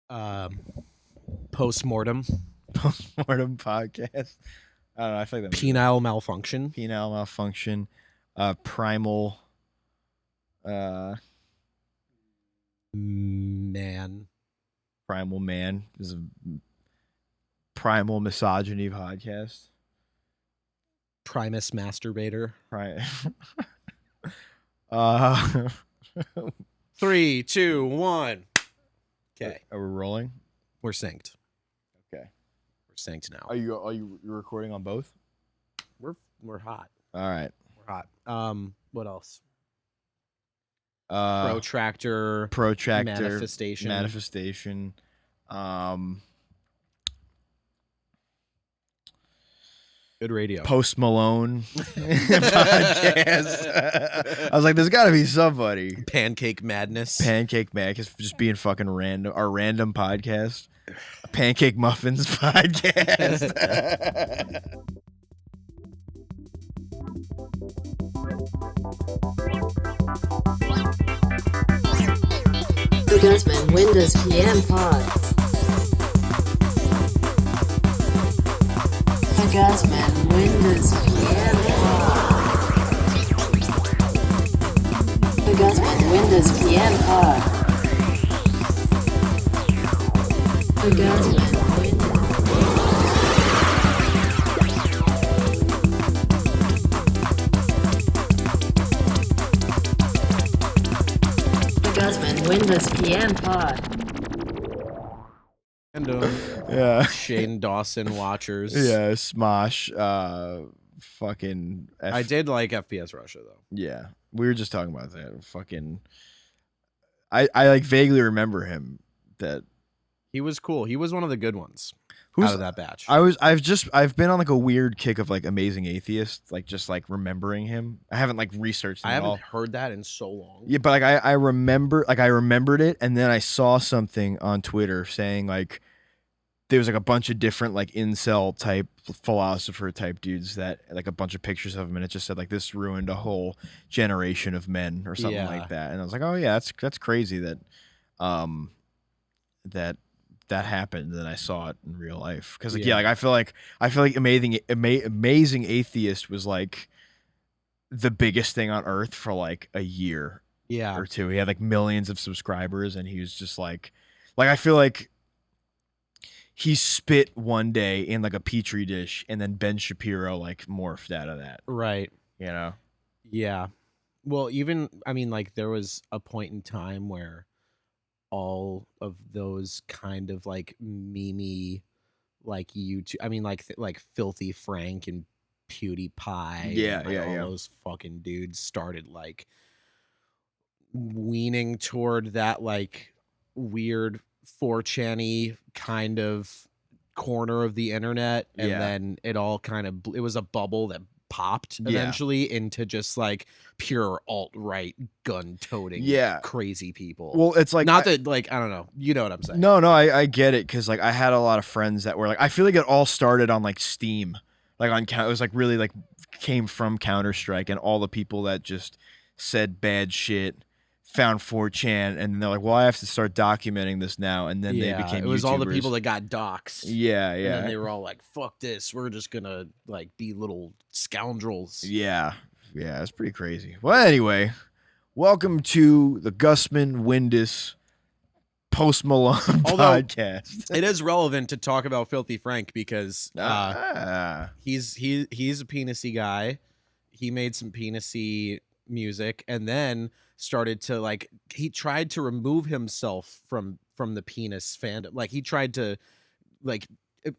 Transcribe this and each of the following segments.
Um, Postmortem, Postmortem podcast. I don't know. I feel like that penile malfunction. penile malfunction. Primal. Uh, Man. Primal Man. This is a primal misogyny podcast. Primus masturbator. Pri- uh, 3, 2, 1. Okay, are we rolling? we're synced. Okay. We're synced now. Are you recording on both? We're hot. All right. We're hot. What else? Protractor. Manifestation. Good radio. Post Malone podcast. I was like, there's got to be somebody. Pancake madness. Pancake Madness, just being fucking random. Our random podcast. Pancake Muffins podcast. The Guzman Windows PM Pod. The Guzman Windows PM Pod. The Guzman Windows PM Pod. The Guzman Windows. Guzman Windows PM Pod. And Yeah. Shane Dawson watchers. Yeah, Smosh. Fucking. I did like FPS Russia though. Yeah, we were just talking about that. Fucking. I like vaguely remember him. That He was cool. He was one of the good ones who's out of that batch. I've been on like a weird kick of like Amazing Atheist, like just like remembering him. I haven't like researched him I at haven't all. heard that in so long. Yeah, but like I remembered it, and then I saw something on Twitter saying like there was like a bunch of different like incel type philosopher type dudes that like a bunch of pictures of him, and it just said like this ruined a whole generation of men or something Yeah. like that. And I was like, oh yeah, that's crazy that that happened. And then I saw it in real life because like yeah, like I feel like Amazing Atheist was like the biggest thing on earth for like a year Yeah. or two. He had like millions of subscribers, and he was just like I feel like he spit one day in like a petri dish, and then Ben Shapiro like morphed out of that. Right. You know? Yeah. Well, even I mean, like there was a point in time where all of those kind of like memey, like YouTube. I mean, like Filthy Frank and PewDiePie. Yeah, and, like, yeah, all yeah. those fucking dudes started like weaning toward that like weird 4chan-y kind of corner of the internet, and Yeah. then it all kind of it was a bubble that popped Yeah. eventually into just like pure alt-right gun-toting Yeah. crazy people. Well, it's like not that like I don't know, you know what I'm saying. No, I get it, because like I had a lot of friends that were like, I feel like it all started on like Steam, like on it was like really like came from Counter-Strike, and all the people that just said bad shit found 4chan, and they're like, well, I have to start documenting this now, and then they became it was YouTubers. all the people that got doxxed. Yeah, And yeah, then they were all like, fuck this, we're just gonna like be little scoundrels. yeah, it's pretty crazy. Well, anyway, welcome to the Gusman Windus Post Malone podcast. It is relevant to talk about Filthy Frank because he's a penisy guy. He made some penisy music, and then started to like he tried to remove himself from the penis fandom. Like he tried to like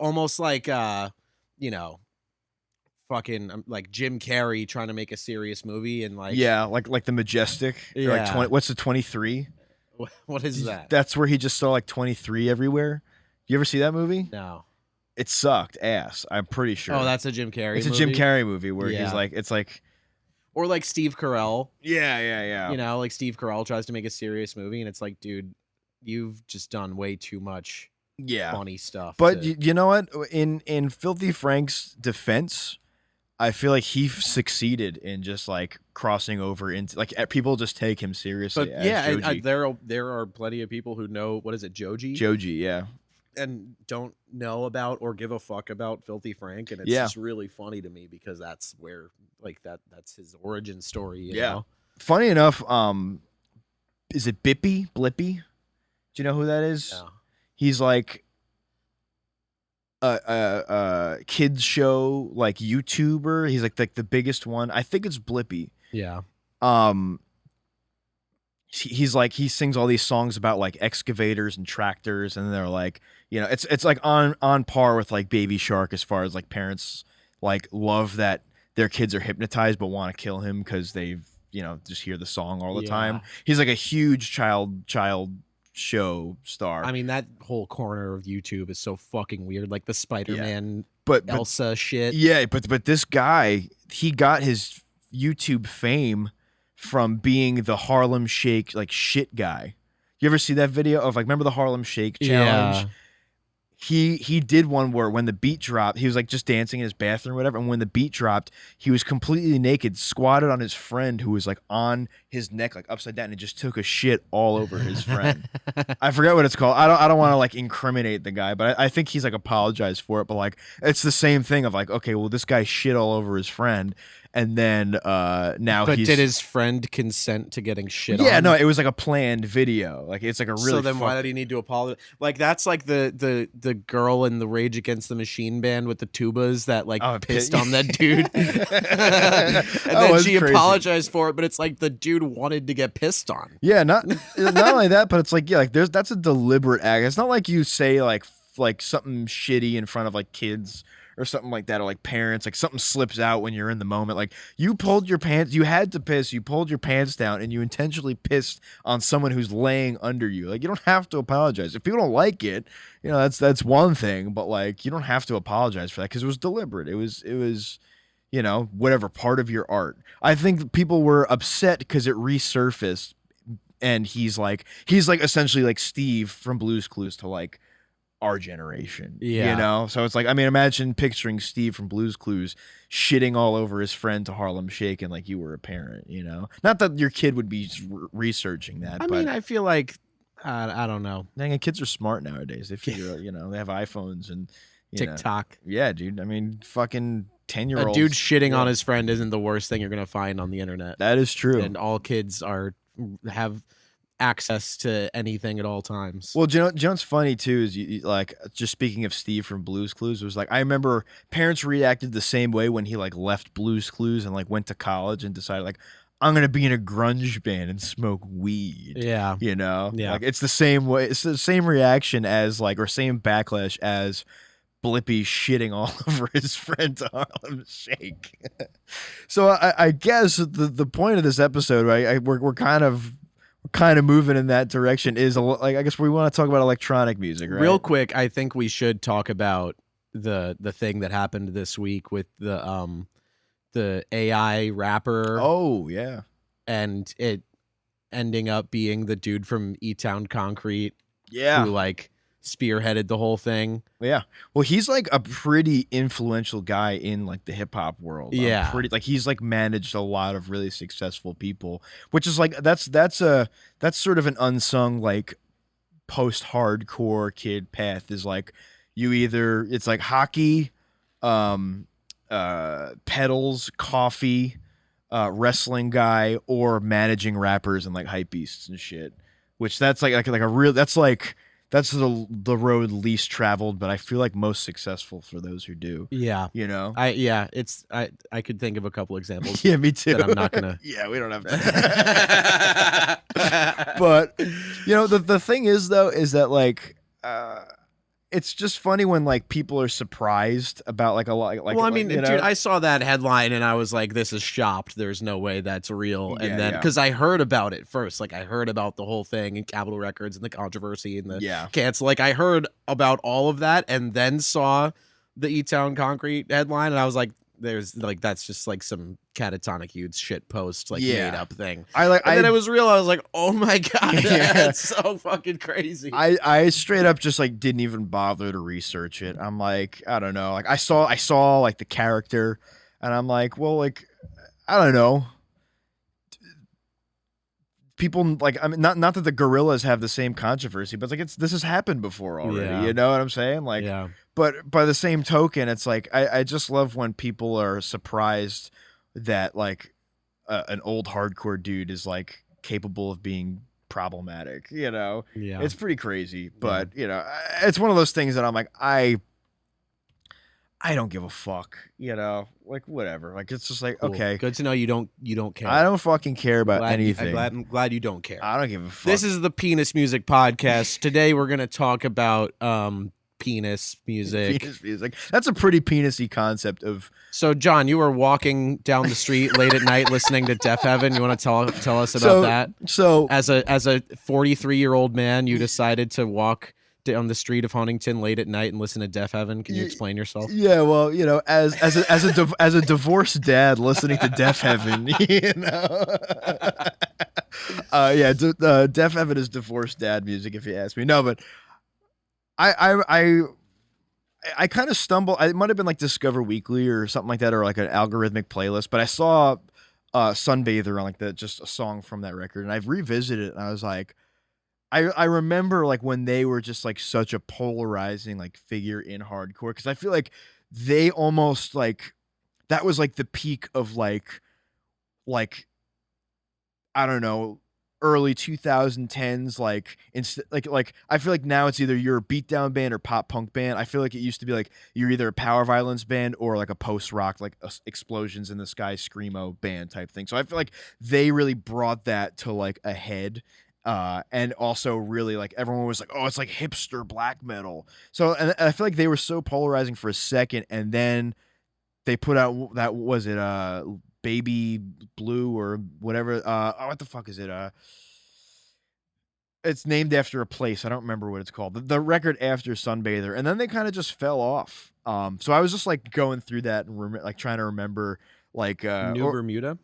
almost like you know, fucking like Jim Carrey trying to make a serious movie, and like yeah, like the Majestic. Yeah. Or like 20, what's the 23? What is that? That's where he just saw like 23 everywhere. You ever see that movie? No. It sucked ass. I'm pretty sure. Oh, that's a Jim Carrey. It's movie? a Jim Carrey movie where Yeah. he's like, it's like, or like Steve Carell. yeah. You know, like Steve Carell tries to make a serious movie, and it's like, dude, you've just done way too much yeah, funny stuff. But you know what? In Filthy Frank's defense, I feel like he succeeded in just like crossing over into like people just take him seriously. But As yeah, Joji. there are plenty of people who know, what is it, Joji? Joji, yeah. And don't know about or give a fuck about Filthy Frank, and it's Yeah. just really funny to me because that's where like that's his origin story. You Yeah. know? Funny enough, is it Blippy? Do you know who that is? Yeah. He's like a kids show like YouTuber. He's like the biggest one. I think it's Blippy. Yeah. He's like he sings all these songs about like excavators and tractors, and they're like, you know, it's like on par with like Baby Shark as far as like parents like love that their kids are hypnotized but want to kill him because they've, you know, just hear the song all the time. He's like a huge child show star. I mean, that whole corner of YouTube is so fucking weird, like the Spider-Man but Elsa shit. Yeah, but this guy, he got his YouTube fame from being the Harlem Shake like shit guy. You ever see that video of like, remember the Harlem Shake challenge? Yeah. He did one where when the beat dropped, he was like just dancing in his bathroom or whatever, and when the beat dropped, he was completely naked, squatted on his friend who was like on his neck, like upside down, and just took a shit all over his friend. I forget what it's called. I don't want to like incriminate the guy, but I think he's like apologized for it. But like it's the same thing of like, okay, well this guy shit all over his friend, and then now But he's... did his friend consent to getting shit on? Yeah, no, it was like a planned video. Like it's like a really... So then why did he need to apologize? Like that's like the girl in the Rage Against the Machine band with the tubas that like pissed on that dude. And then she apologized for it, but it's like the dude wanted to get pissed on. Yeah, not only that, but it's like, yeah, like that's a deliberate act. It's not like you say like something shitty in front of like kids or something like that, or like parents, like something slips out when you're in the moment. Like you pulled your pants, you had to piss, you pulled your pants down, and you intentionally pissed on someone who's laying under you. Like you don't have to apologize. If people don't like it, you know, that's one thing, but like you don't have to apologize for that because it was deliberate. It was, you know, whatever part of your art. I think people were upset because it resurfaced, and he's like essentially like Steve from Blue's Clues to like our generation, you know? So it's like, I mean, imagine picturing Steve from Blue's Clues shitting all over his friend to Harlem Shake, and like you were a parent, you know? Not that your kid would be researching that. I mean, I feel like, I don't know. Dang, kids are smart nowadays. They figure, you know, they have iPhones and TikTok. Know. Yeah, dude. I mean, fucking 10-year-olds. A dude shitting on his friend isn't the worst thing you're going to find on the internet. That is true. And all kids have access to anything at all times. Well, you know what's funny too is you like, just speaking of Steve from Blue's Clues, was like I remember parents reacted the same way when he like left Blue's Clues and like went to college and decided like, I'm gonna be in a grunge band and smoke weed. Yeah, you know, yeah. Like it's the same way. It's the same reaction as like, or same backlash as Blippy shitting all over his friend to Harlem Shake. So I guess the point of this episode, right? We're kind of moving in that direction. Is like, I guess we want to talk about electronic music, right? Real quick, I think we should talk about the thing that happened this week with the AI rapper. Oh yeah, and it ending up being the dude from E-Town Concrete. Yeah, who like spearheaded the whole thing. Yeah, well, he's like a pretty influential guy in like the hip hop world. Yeah, pretty like he's like managed a lot of really successful people, which is like that's sort of an unsung like post-hardcore kid path. Is like you either it's like hockey, pedals, coffee, wrestling guy, or managing rappers and like hype beasts and shit. Which that's like a real that's the road least traveled, but I feel like most successful for those who do. Yeah, you know. I could think of a couple examples. Yeah, me too. That I'm not gonna. Yeah, we don't have to. But you know, the thing is though, is that like, it's just funny when like people are surprised about like a lot. Like, well, I mean, you know? dude, I saw that headline and I was like, "This is shopped. There's no way that's real." And then because I heard about it first, like I heard about the whole thing and Capitol Records and the controversy and the cancel. Like I heard about all of that and then saw the E-Town Concrete headline and I was like, "There's like that's just like some catatonic youth shit post like made up thing." And then it was real. I was like, "Oh my god, that's so fucking crazy." I straight up just like didn't even bother to research it. I'm like, I don't know. Like I saw like the character, And I'm like, well, like, I don't know. People like, I mean, not that the Gorillas have the same controversy, but like this has happened before already. Yeah. You know what I'm saying? Like, Yeah. but by the same token, it's like I just love when people are surprised that like an old hardcore dude is like capable of being problematic. You know, Yeah. it's pretty crazy. But you know, it's one of those things that I'm like, I don't give a fuck, you know, like whatever. Like it's just like, Cool. okay, Good to know you don't care. I don't fucking care about anything. I'm glad you don't care. I don't give a fuck. This is the Penis Music Podcast. Today we're gonna talk about penis music. Penis music. That's a pretty penisy concept of. So John, you were walking down the street late at night listening to Deafheaven. You want to tell us about that? So as a 43-year-old man, you decided to walk down the street of Huntington late at night and listen to Deafheaven. Can you explain yourself? Yeah, well, you know, as a divorced dad listening to Deafheaven, you know. Deafheaven is divorced dad music, if you ask me. No, but I kind of stumbled. It might have been like Discover Weekly or something like that, or like an algorithmic playlist. But I saw Sunbather on like just a song from that record, and I've revisited it, and I was like, I remember like when they were just like such a polarizing like figure in hardcore, because I feel like they almost like that was like the peak of like I don't know, early 2010s like like I feel like now it's either you're a beatdown band or pop punk band. I feel like it used to be like you're either a power violence band or like a post rock like Explosions in the Sky screamo band type thing. So I feel like they really brought that to like a head. And also really like everyone was like, oh, it's like hipster black metal. So and I feel like they were so polarizing for a second, and then they put out that was it Baby Blue or whatever. What the fuck is it? It's named after a place. I don't remember what it's called. The record after Sunbather, and then they kind of just fell off. So I was just like going through that and like trying to remember like New Bermuda.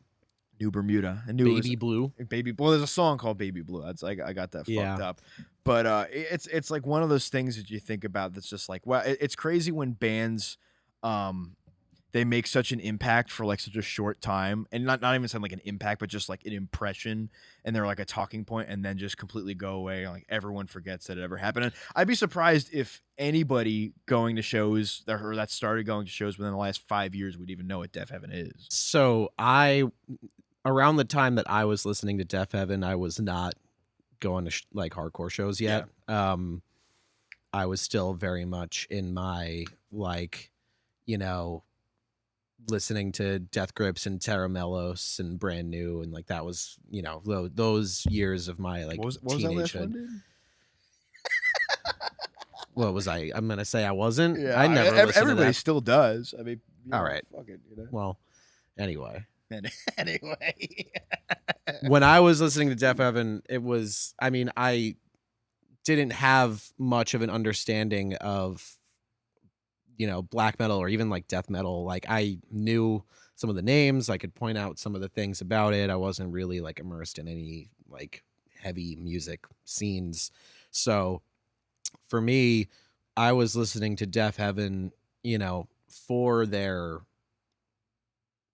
New Bermuda. I knew Baby Blue. Baby. Well, there's a song called Baby Blue. That's I got that fucked up. But it's like one of those things that you think about that's just like, well, it's crazy when bands they make such an impact for like such a short time, and not even saying like an impact, but just like an impression, and they're like a talking point, and then just completely go away, and like everyone forgets that it ever happened. And I'd be surprised if anybody going to shows or that started going to shows within the last 5 years would even know what Deafheaven is. So around the time that I was listening to Deafheaven, I was not going to like hardcore shows yet. Yeah. I was still very much in my like, you know, listening to Death Grips and Terra Melos and Brand New, and like that was, you know, those years of my like what was that last one, dude? What was I? I'm gonna say I wasn't. Yeah, I never. Everybody still does. I mean, all right. Fuck it, you know? Well, anyway. Anyway, when I was listening to Deafheaven, it was. I mean, I didn't have much of an understanding of, you know, black metal or even like death metal. Like I knew some of the names. I could point out some of the things about it. I wasn't really like immersed in any like heavy music scenes. So for me, I was listening to Deafheaven, you know, for their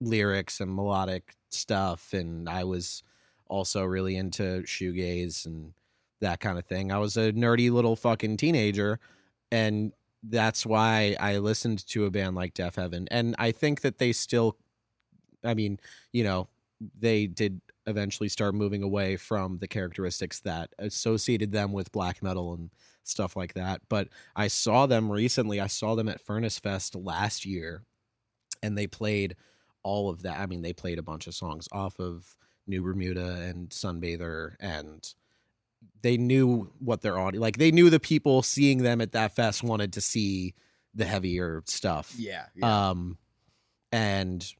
lyrics and melodic stuff, and I was also really into shoegaze and that kind of thing. I was a nerdy little fucking teenager, and that's why I listened to a band like Deafheaven. And I think that they still, I mean, you know, they did eventually start moving away from the characteristics that associated them with black metal and stuff like that. But I saw them recently. I saw them at Furnace Fest last year, and they played all of that. I mean, they played a bunch of songs off of New Bermuda and Sunbather, and they knew what their audience, like they knew the people seeing them at that fest wanted to see the heavier stuff. Yeah. And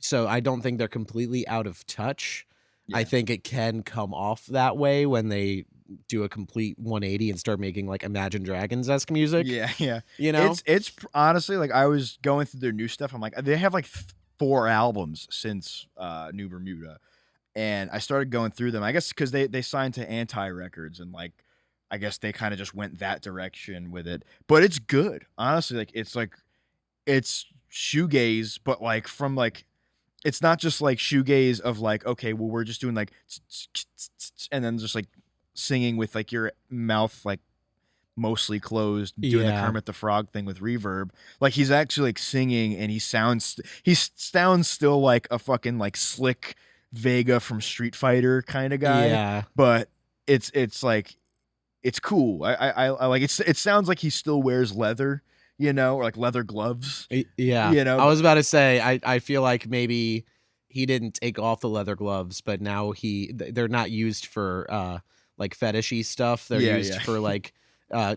so I don't think they're completely out of touch. Yeah. I think it can come off that way when they do a complete 180 and start making like Imagine Dragons-esque music. Yeah. You know, it's honestly like I was going through their new stuff. I'm like, they have like 4 albums since New Bermuda, and I started going through them. I guess because they signed to Anti Records, and like I guess they kind of just went that direction with it. But it's good, honestly. Like it's shoegaze, but like from like it's not just like shoegaze of like, okay, well, we're just doing like and then just like singing with like your mouth like mostly closed, doing the Yeah. Kermit the Frog thing with reverb. Like he's actually like singing, and he sounds still like a fucking like slick Vega from Street Fighter kind of guy. Yeah. But it's like it's cool. I like it sounds like he still wears leather, you know, or like leather gloves. Yeah. You know? I was about to say, I feel like maybe he didn't take off the leather gloves, but now they're not used for like fetishy stuff. They're used for like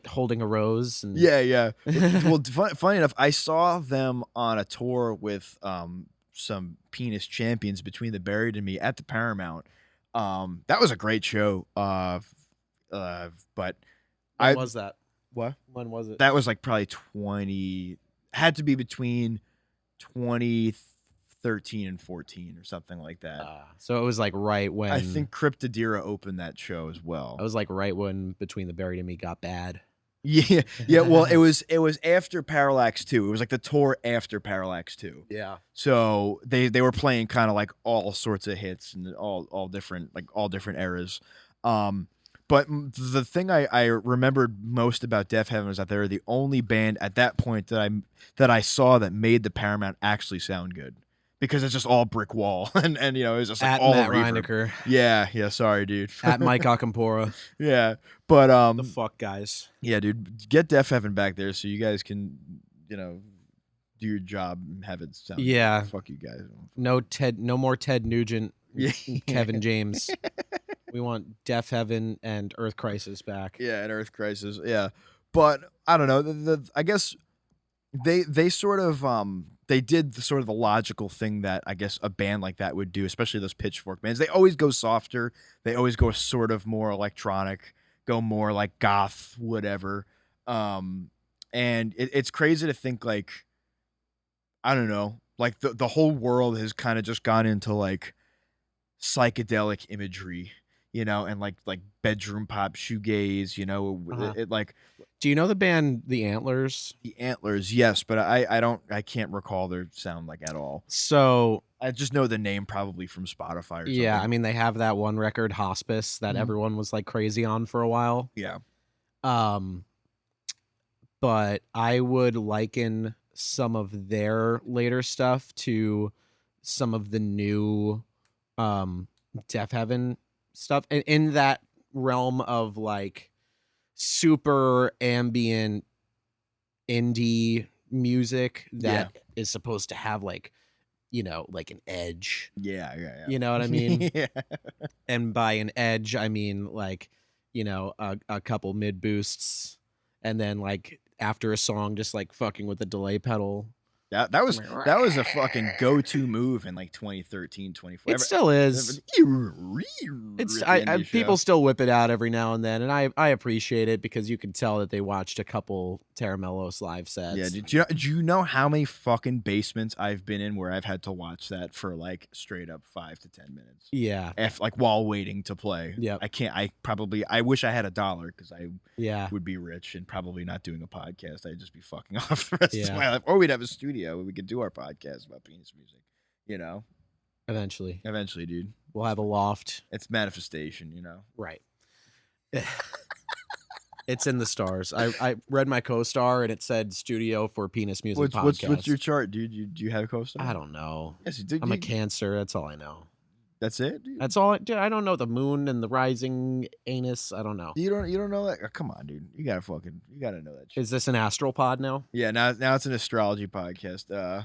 holding a rose. And... Yeah. Well, funny enough, I saw them on a tour with some penis champions between the Buried and Me at the Paramount. That was a great show. But when was that? What? When was it? That was like probably had to be between 2013 and 14 or something like that. So it was like right when I think Cryptodira opened that show as well. It was like right when Between the Buried and Me got bad. Yeah. Well, it was after Parallax 2. It was like the tour after Parallax 2. Yeah. So they were playing kind of like all sorts of hits and all different eras. But the thing I remembered most about Deafheaven was that they were the only band at that point that I saw that made the Paramount actually sound good, because it's just all brick wall and you know, it's just like At all Matt reverb. Reinecker. Yeah. Sorry, dude. At Mike Akampora. Yeah, but The fuck, guys. yeah, dude, get Deafheaven back there so you guys can, you know, do your job and have it sound. Yeah. Good. Fuck you guys. No more Ted Nugent. Yeah. Kevin James. We want Deafheaven and Earth Crisis back. Yeah, and Earth Crisis. Yeah, but I don't know. I guess they sort of they did the sort of the logical thing that I guess a band like that would do, especially those Pitchfork bands. They always go softer. They always go sort of more electronic, go more like goth, whatever. And it's crazy to think like, I don't know, like the whole world has kind of just gone into like psychedelic imagery, you know, and like bedroom pop shoegaze, you know, it like. Do you know the band The Antlers? The Antlers, yes, but I can't recall their sound like at all. So I just know the name probably from Spotify or something. yeah, I mean they have that one record, Hospice, that everyone was like crazy on for a while. Yeah. But I would liken some of their later stuff to some of the new Deafheaven stuff, and in that realm of like super ambient indie music that is supposed to have like, you know, like an edge. Yeah. You know what I mean? Yeah. And by an edge, I mean like, you know, a couple mid boosts, and then like after a song, just like fucking with the delay pedal. That was a fucking go-to move in like 2013, 2014. It still is. People still whip it out every now and then, and I appreciate it because you can tell that they watched a couple Taramelos live sets. Yeah, do you know how many fucking basements I've been in where I've had to watch that for like straight up 5 to 10 minutes? Yeah. Like while waiting to play. Yeah. I wish I had $1 because I would be rich and probably not doing a podcast. I'd just be fucking off the rest of my life. Or we'd have a studio where we could do our podcast about penis music, you know? Eventually, dude. We'll have a loft. It's manifestation, you know? Right. It's in the stars. I read my co-star and it said studio for penis music podcast. What's your chart, dude? Do you have a co-star? I don't know. Yes, you do. I'm a Cancer. That's all I know. That's it, dude? That's all. Dude, I don't know the moon and the rising anus. I don't know. You don't know that? Oh, come on, dude. You gotta know that shit. Is this an astral pod now? Yeah, now it's an astrology podcast.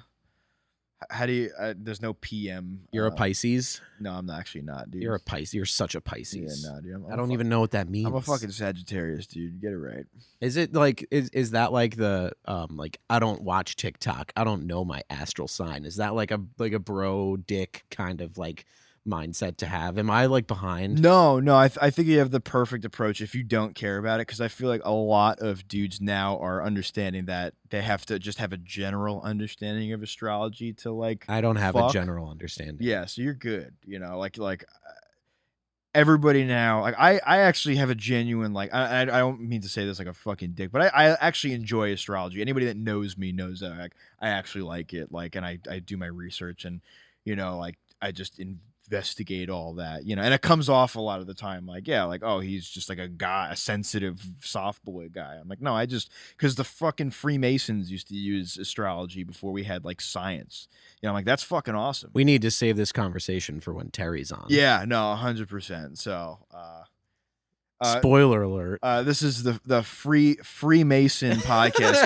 How do you? There's no PM. You're a Pisces. No, I'm actually not, dude. You're a Pisces. You're such a Pisces. Yeah, no, dude. I don't even know what that means. I'm a fucking Sagittarius, dude. Get it right. Is it like is that like the like I don't watch TikTok. I don't know my astral sign. Is that like a bro dick kind of like mindset to have? Am I like behind? No, I think you have the perfect approach if you don't care about it, because I feel like a lot of dudes now are understanding that they have to just have a general understanding of astrology to like. I don't have a general understanding. Yeah, so you're good. You know, like everybody now, like I actually have a genuine like I don't mean to say this like a fucking dick, but I actually enjoy astrology. Anybody that knows me knows that like I actually like it, like, and I do my research, and like I just investigate all that, and it comes off a lot of the time like, yeah, like, oh, he's just like a guy, a sensitive soft boy guy. I'm like, no, I just, because the fucking Freemasons used to use astrology before we had like science. I'm like, that's fucking awesome. We need to save this conversation for when Terry's on. Yeah, no, 100%. So spoiler alert. This is the Freemason podcast.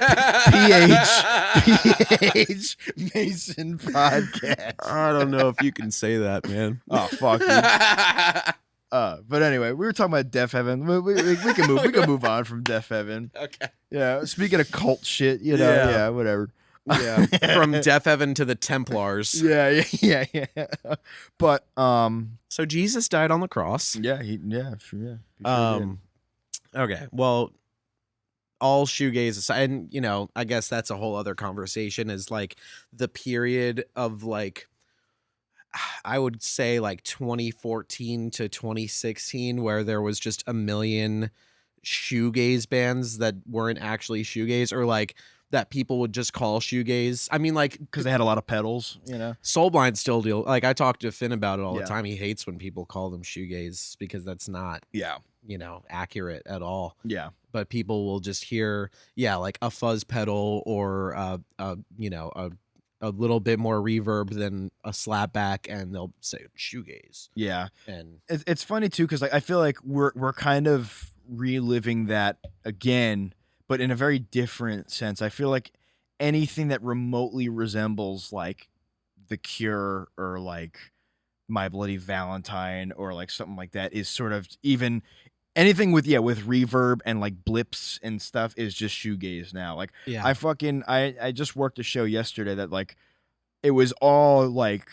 PH Mason podcast. I don't know if you can say that, man. Oh, fuck you. But anyway, we were talking about Deafheaven. We can move. We can move on from Deafheaven. Okay. Yeah. Speaking of cult shit, Yeah. Whatever. Yeah. From Deafheaven to the Templars. Yeah. But so Jesus died on the cross. Yeah. Sure. Okay. Well, all shoegaze aside, and I guess that's a whole other conversation. Is like the period of like, I would say like 2014 to 2016, where there was just a million shoegaze bands that weren't actually shoegaze, or like that people would just call shoegaze. I mean, like, because they had a lot of pedals, Soulblind still deal. Like, I talk to Finn about it all the Yeah. time. He hates when people call them shoegaze because that's not, accurate at all. Yeah. But people will just hear, like a fuzz pedal or a little bit more reverb than a slapback, and they'll say shoegaze. Yeah. And it's funny too, because like I feel like we're kind of reliving that again, but in a very different sense. I feel like anything that remotely resembles like The Cure or like My Bloody Valentine or like something like that is sort of, even anything with reverb and like blips and stuff is just shoegaze now. Like, yeah, I just worked a show yesterday that like it was all like,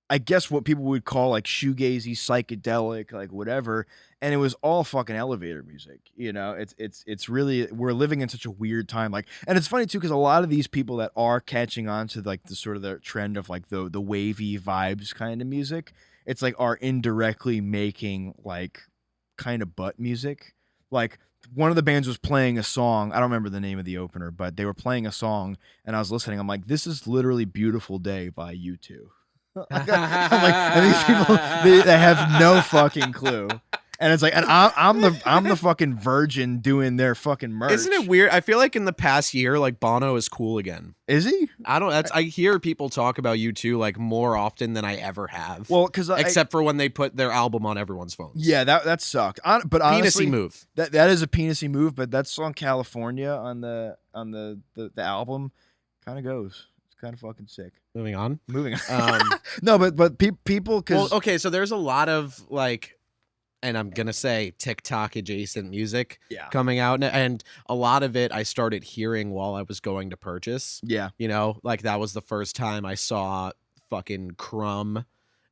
I guess what people would call like shoegazy, psychedelic, like whatever, and it was all fucking elevator music. It's really, we're living in such a weird time. Like, and it's funny too, because a lot of these people that are catching on to like the sort of the trend of like the wavy vibes kind of music, it's like are indirectly making like kind of butt music. Like, one of the bands was playing a song. I don't remember the name of the opener, but they were playing a song, and I was listening. I'm like, this is literally "Beautiful Day" by U2. I'm like, and these people, they have no fucking clue. And it's like, and I'm the fucking virgin doing their fucking merch. Isn't it weird? I feel like in the past year, like Bono is cool again. Is he? I hear people talk about U2 like more often than I ever have. Well, because except for when they put their album on everyone's phones. Yeah, that sucked. But honestly, penisy move. That is a penisy move. But that song "California" on the album kind of goes. Kind of fucking sick. Moving on. No, but people, because okay, so there's a lot of like, and I'm gonna say TikTok adjacent music coming out, and a lot of it I started hearing while I was going to purchase. Yeah, like that was the first time I saw fucking Crumb.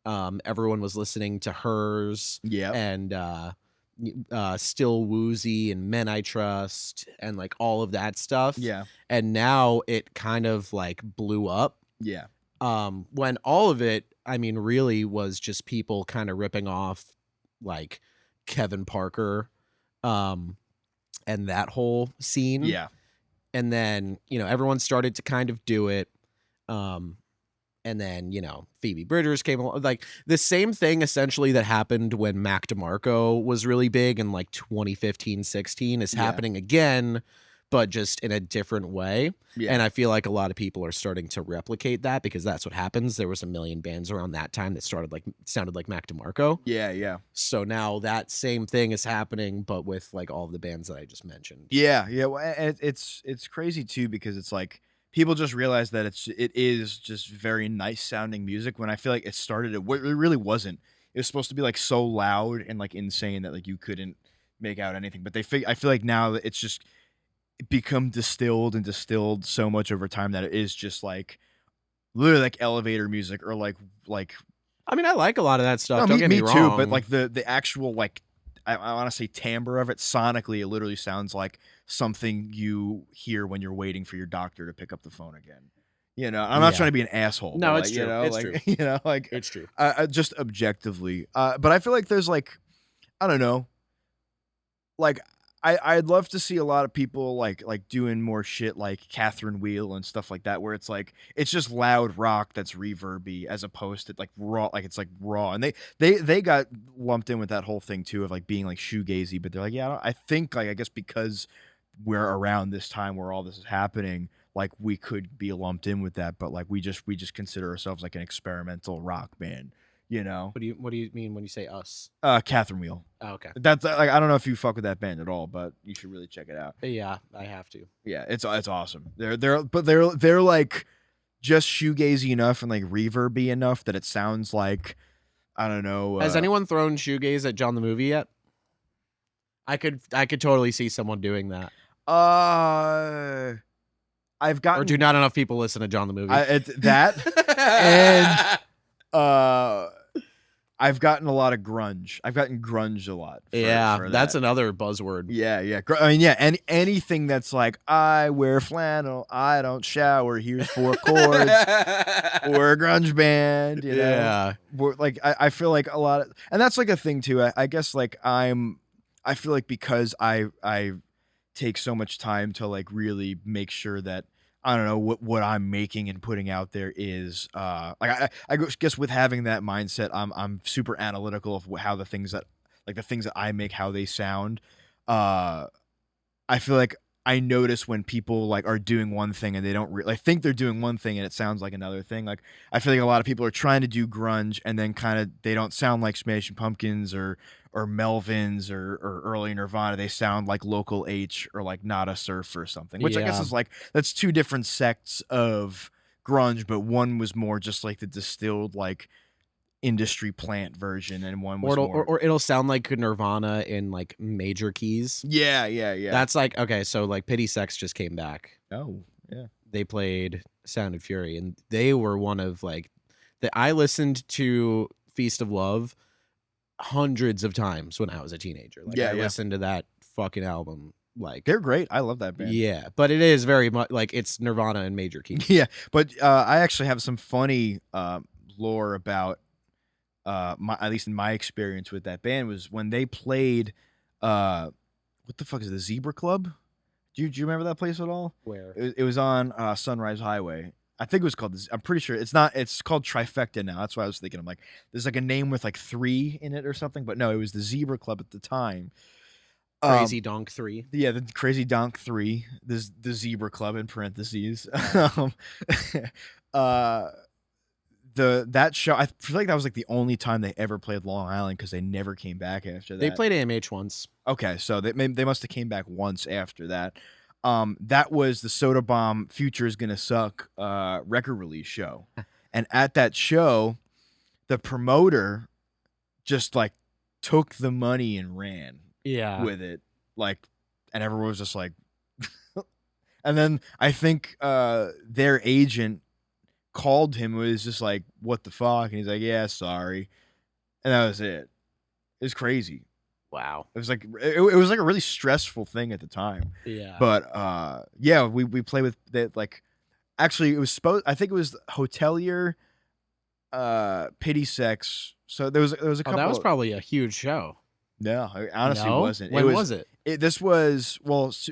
Everyone was listening to Hers. Yeah, and Still Woozy and Men I Trust and like all of that stuff. Yeah. And now it kind of like blew up. Yeah. When all of it, I mean, really was just people kind of ripping off like Kevin Parker and that whole scene. Yeah. And then, everyone started to kind of do it. And then, Phoebe Bridgers came along. Like the same thing essentially that happened when Mac DeMarco was really big in like 2015, 16 is happening again, but just in a different way. Yeah. And I feel like a lot of people are starting to replicate that because that's what happens. There was a million bands around that time that sounded like Mac DeMarco. Yeah, yeah. So now that same thing is happening, but with like all of the bands that I just mentioned. Yeah, yeah. Well, it's crazy too because it's like, people just realize that it is just very nice sounding music when I feel like it really wasn't. It was supposed to be like so loud and like insane that like you couldn't make out anything. But I feel like now that it's just become distilled so much over time that it is just like literally like elevator music or like. I mean, I like a lot of that stuff. No, Don't get me too. wrong. But like the actual like I want to say timbre of it sonically, it literally sounds like something you hear when you're waiting for your doctor to pick up the phone again. You know, I'm not Yeah. trying to be an asshole. No, but, it's like, true. You know, It's like, true. You know, like It's true. just objectively. But I feel like there's like, I don't know, like I'd love to see a lot of people like doing more shit like Catherine Wheel and stuff like that, where it's like it's just loud rock that's reverby as opposed to like raw, like it's like raw. And they got lumped in with that whole thing too of like being like shoegazy, but they're like, yeah, I think like I guess because we're around this time where all this is happening, like we could be lumped in with that, but like we just consider ourselves like an experimental rock band, you know. What do you mean when you say us? Catherine Wheel. Oh, okay. That's like I don't know if you fuck with that band at all, but you should really check it out. Yeah, I have to. Yeah, it's awesome. They're like just shoegazy enough and like reverby enough that it sounds like I don't know. Has anyone thrown shoegaze at John the Movie yet? I could totally see someone doing that. I've gotten Or do not enough people listen to John the Movie? it's that and I've gotten a lot of grunge. I've gotten grunge a lot. For that's that. another buzzword. Yeah. I mean, yeah, anything that's like, I wear flannel, I don't shower, here's 4 chords, or a grunge band, you know? Yeah. Like, I feel like a lot of, and that's like a thing too. I guess like I feel like because I take so much time to like really make sure that I don't know what I'm making and putting out there is like I guess with having that mindset, I'm super analytical of how the things that I make, how they sound. I feel like I notice when people like are doing one thing and they don't like think they're doing one thing and it sounds like another thing. Like I feel like a lot of people are trying to do grunge and then kind of they don't sound like Smashing Pumpkins or Melvins or early Nirvana. They sound like Local H or like Nada Surf or something, which I guess is like that's 2 different sects of grunge, but one was more just like the distilled like industry plant version, and one was or it'll sound like Nirvana in like major keys. Yeah. That's like okay, so like Pity Sex just came back. Oh yeah. They played Sound and Fury, and they were one of like I listened to Feast of Love hundreds of times when I was a teenager. Like I listened to that fucking album. Like they're great. I love that band. Yeah, but it is very much like it's Nirvana in major keys. Yeah, but I actually have some funny lore about at least in my experience with that band was when they played what the fuck is the Zebra Club? Do you remember that place at all? Where? It was on Sunrise Highway. I think it was called. I'm pretty sure it's not. It's called Trifecta now. That's what I was thinking. I'm like, there's like a name with like 3 in it or something. But no, it was the Zebra Club at the time. Crazy Donk 3. Yeah, the Crazy Donk 3. The Zebra Club in parentheses. That show. I feel like that was like the only time they ever played Long Island because they never came back after that. They played AMH once. Okay, so they must have came back once after that. That was the Soda Bomb Future Is Gonna Suck record release show. And at that show, the promoter just like took the money and ran with it. Like, and everyone was just like, and then I think their agent called him and was just like, what the fuck? And he's like, yeah, sorry. And that was it. It was crazy. Wow. It was like it was like a really stressful thing at the time. Yeah. But yeah, we play with that. Like, actually, it was I think it was Hotelier, Pity Sex. So there was a couple. That was probably a huge show. No, it honestly wasn't. When was it? This was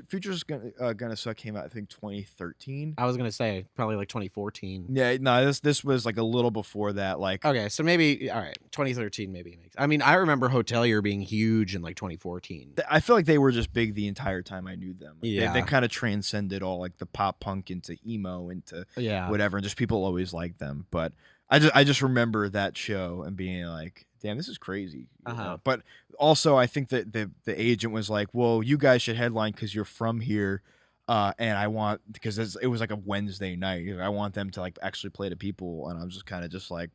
Future's gonna suck came out I think 2013. I was gonna say probably like 2014. Yeah, no, this was like a little before that. Like okay, so maybe all right, 2013 maybe. I mean, I remember Hotelier being huge in like 2014. I feel like they were just big the entire time I knew them. Like, yeah, they kind of transcended all like the pop punk into emo into whatever, and just people always liked them. But I just remember that show and being like, damn, this is crazy. You know? But also, I think that the agent was like, well, you guys should headline because you're from here. And I want, because it was like a Wednesday night. I want them to like actually play to people. And I was just kind of just like,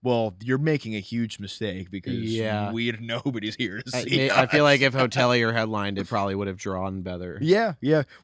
well, you're making a huge mistake because nobody's here to see us. I feel like if Hotelier headlined, it probably would have drawn better. Yeah.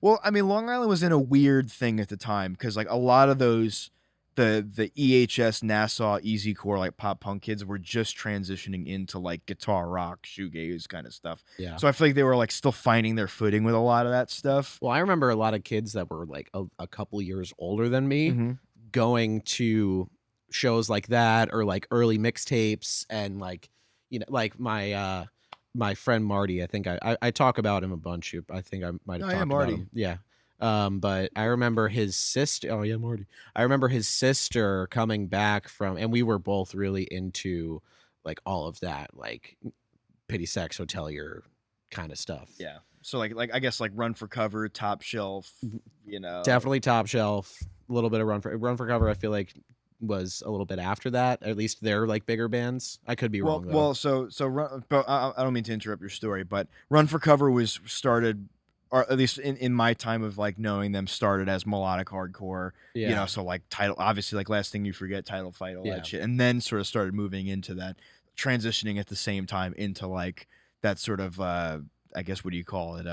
Well, I mean, Long Island was in a weird thing at the time because like a lot of those, the EHS, Nassau, Easycore, like pop punk kids were just transitioning into like guitar rock, shoegaze kind of stuff. Yeah. So I feel like they were like still finding their footing with a lot of that stuff. Well, I remember a lot of kids that were like a couple years older than me going to shows like that or like early mixtapes and like, you know, like my friend Marty, I think I talk about him a bunch. I think I might have talked about Marty. him. Yeah. But I remember his sister. Oh yeah, Marty. I remember his sister coming back from, and we were both really into like all of that, like Pity Sex Hotelier kind of stuff. Yeah. So like I guess like Run for Cover, Top Shelf, you know. Definitely Top Shelf. A little bit of Run for Cover. I feel like was a little bit after that. At least they're like bigger bands. I could be wrong though. Well, so but I don't mean to interrupt your story, but Run for Cover was started, or at least in my time of like knowing them, started as melodic hardcore. Yeah. You know, so like Title, obviously like Last Thing You Forget, Title Fight, all Yeah. that shit, and then sort of started moving into that, transitioning at the same time into like that sort of I guess what do you call it?